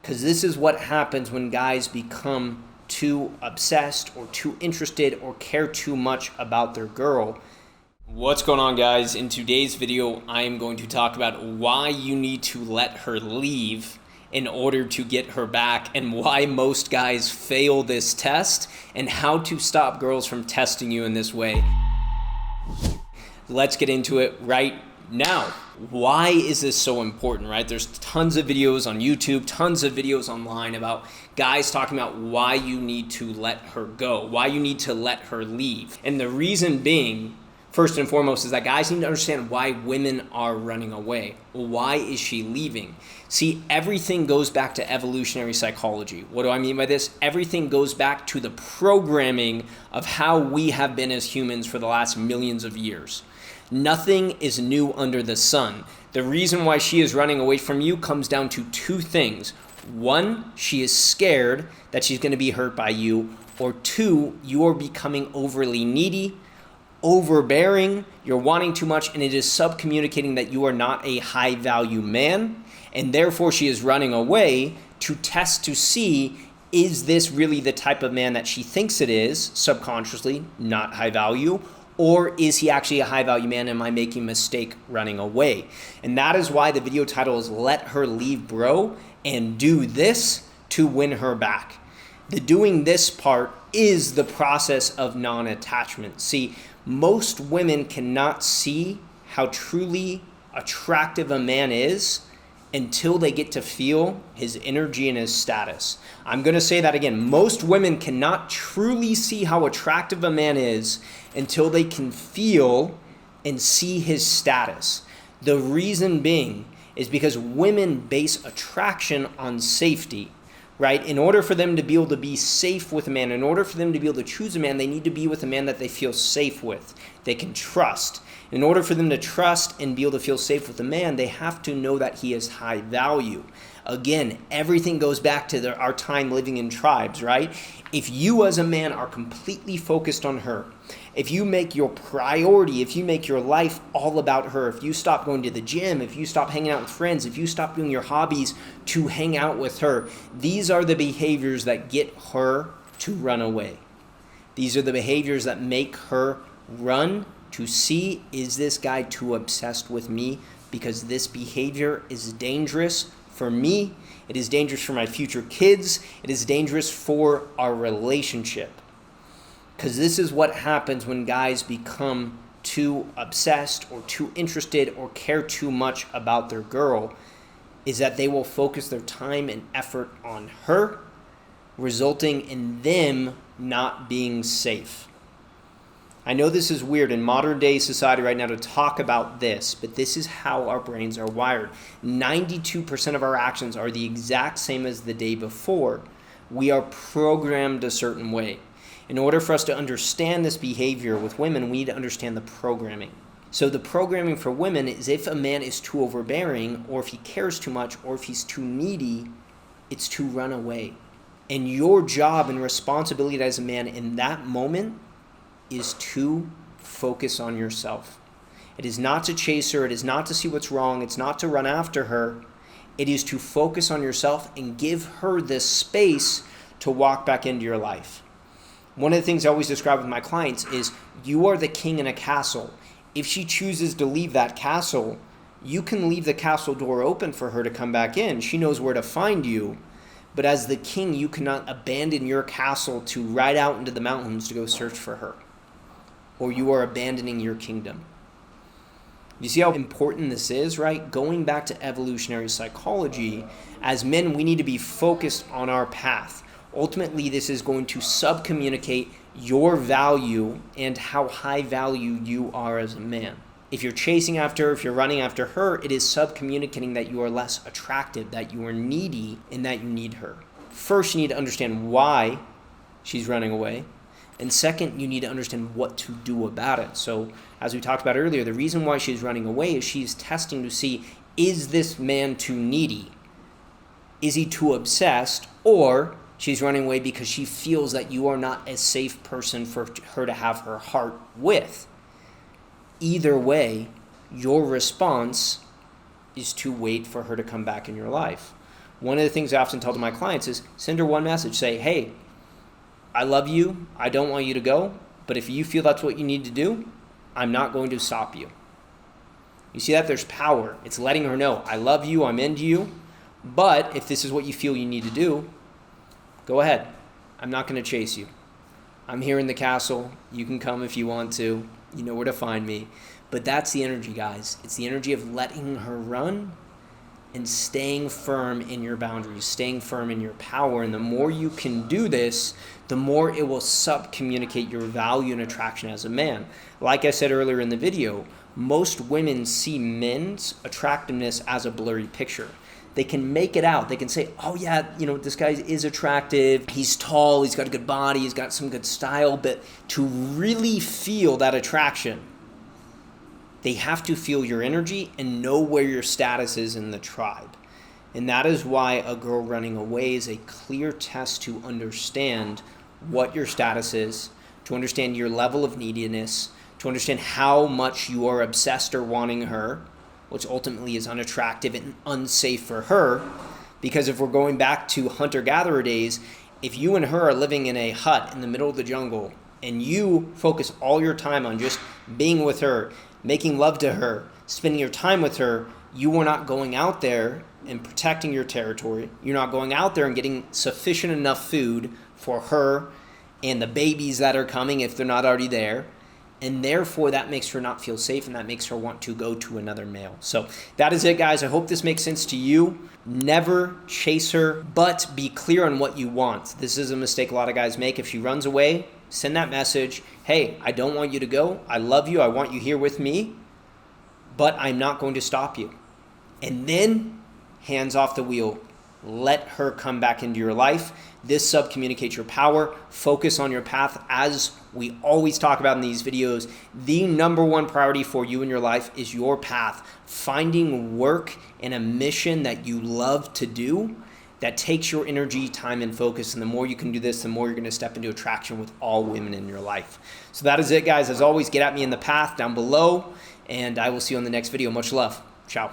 Because this is what happens when guys become too obsessed or too interested or care too much about their girl. What's going on, guys? In today's video, I am going to talk about why you need to let her leave in order to get her back, and why most guys fail this test, and how to stop girls from testing you in this way. Let's get into it right now. Why is this so important, right? There's tons of videos on YouTube, tons of videos online about guys talking about why you need to let her go, why you need to let her leave. And the reason being, first and foremost, is that guys need to understand why women are running away. Why is she leaving? See, everything goes back to evolutionary psychology. What do I mean by this? Everything goes back to the programming of how we have been as humans for the last millions of years. Nothing is new under the sun. The reason why she is running away from you comes down to two things. One, she is scared that she's going to be hurt by you. Or two, you are becoming overly needy, overbearing, you're wanting too much, and it is subcommunicating that you are not a high value man, and therefore she is running away to test to see, is this really the type of man that she thinks it is, subconsciously, not high value, or is he actually a high value man? Am I making a mistake running away? And that is why the video title is Let Her Leave, Bro, and do this to win her back. The doing this part is the process of non-attachment. See, most women cannot see how truly attractive a man is until they get to feel his energy and his status. I'm going to say that again. Most women cannot truly see how attractive a man is until they can feel and see his status. The reason being is because women base attraction on safety. Right? In order for them to be able to be safe with a man, in order for them to be able to choose a man, they need to be with a man that they feel safe with, they can trust. In order for them to trust and be able to feel safe with a man, they have to know that he is high value. Again, everything goes back to our time living in tribes, right? If you as a man are completely focused on her, if you make your priority, if you make your life all about her, if you stop going to the gym, if you stop hanging out with friends, if you stop doing your hobbies to hang out with her, these are the behaviors that get her to run away. These are the behaviors that make her run to see, is this guy too obsessed with me? Because this behavior is dangerous for me. It is dangerous for my future kids. It is dangerous for our relationship. Because this is what happens when guys become too obsessed or too interested or care too much about their girl, is that they will focus their time and effort on her, resulting in them not being safe. I know this is weird in modern day society right now to talk about this, but this is how our brains are wired. 92% of our actions are the exact same as the day before. We are programmed a certain way. In order for us to understand this behavior with women, we need to understand the programming. So the programming for women is if a man is too overbearing, or if he cares too much, or if he's too needy, it's to run away. And your job and responsibility as a man in that moment is to focus on yourself. It is not to chase her. It is not to see what's wrong. It's not to run after her. It is to focus on yourself and give her the space to walk back into your life. One of the things I always describe with my clients is you are the king in a castle. If she chooses to leave that castle, you can leave the castle door open for her to come back in. She knows where to find you. But as the king, you cannot abandon your castle to ride out into the mountains to go search for her. Or you are abandoning your kingdom. You see how important this is, right? Going back to evolutionary psychology, as men, we need to be focused on our path. Ultimately, this is going to subcommunicate your value and how high value you are as a man. If you're chasing after her, if you're running after her, it is subcommunicating that you are less attractive, that you are needy, and that you need her. First, you need to understand why she's running away. And second, you need to understand what to do about it. So, as we talked about earlier, the reason why she's running away is she's testing to see, is this man too needy? Is he too obsessed? Or she's running away because she feels that you are not a safe person for her to have her heart with. Either way, your response is to wait for her to come back in your life. one of the things I often tell to my clients is send her one message. Say, hey, I love you. I don't want you to go. But if you feel that's what you need to do, I'm not going to stop you. You see that? There's power. It's letting her know, I love you. I'm into you. But if this is what you feel you need to do, go ahead. I'm not going to chase you. I'm here in the castle. You can come if you want to. You know where to find me. But that's the energy, guys. It's the energy of letting her run and staying firm in your boundaries, staying firm in your power. And the more you can do this, the more it will sub-communicate your value and attraction as a man. Like I said earlier in the video, most women see men's attractiveness as a blurry picture. They can make it out. They can say, oh yeah, this guy is attractive. He's tall. He's got a good body. He's got some good style. But to really feel that attraction, they have to feel your energy and know where your status is in the tribe. And that is why a girl running away is a clear test to understand what your status is, to understand your level of neediness, to understand how much you are obsessed or wanting her, which ultimately is unattractive and unsafe for her. Because if we're going back to hunter-gatherer days, if you and her are living in a hut in the middle of the jungle and you focus all your time on just being with her, making love to her, spending your time with her, you are not going out there and protecting your territory. You're not going out there and getting sufficient enough food for her and the babies that are coming if they're not already there. And therefore, that makes her not feel safe, and that makes her want to go to another male. So that is it, guys. I hope this makes sense to you. Never chase her, but be clear on what you want. This is a mistake a lot of guys make. If she runs away, send that message. Hey, I don't want you to go. I love you. I want you here with me, but I'm not going to stop you. And then hands off the wheel. Let her come back into your life. This sub-communicates your power. Focus on your path. As we always talk about in these videos, the number one priority for you in your life is your path. Finding work and a mission that you love to do that takes your energy, time, and focus. And the more you can do this, the more you're going to step into attraction with all women in your life. So that is it, guys. As always, get at me in the path down below, and I will see you on the next video. Much love. Ciao.